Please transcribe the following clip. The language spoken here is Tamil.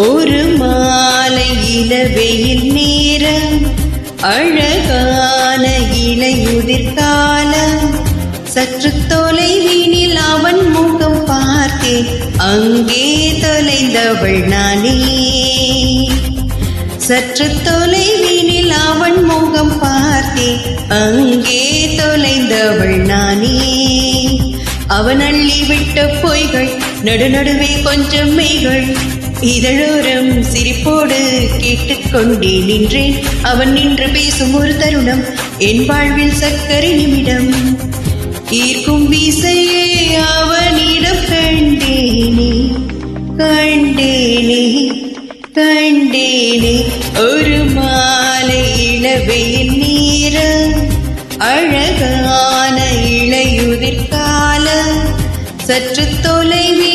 ஒரு மாலை இளவெயில் நேரம், அழகான இலையுதிர்காலம். சற்று தொலைவினில் அவன் முகம் பார்த்தேன், அங்கே தொலைந்தவள் நானே. சற்று தொலைவினில் அவன் முகம் பார்த்தேன், அங்கே தொலைந்தவள் நானே. அவன் அள்ளிவிட்ட பொய்கள், நடுநடுவே கொஞ்சம் மெய்கள், இதழோரம் சிரிப்போடு கேட்டுக்கொண்டே நின்றேன். அவன் நின்று பேசும் ஒரு தருணம், என் வாழ்வில் சக்கரை நிமிடம். ஈர்க்கும் வீசையே அவனிடம் கண்டேனே, கண்டேனே, கண்டேனே. ஒரு மாலை இளவெயில் நேரம், அழகான இலையுதிர்காலம். சற்று தொலைவில்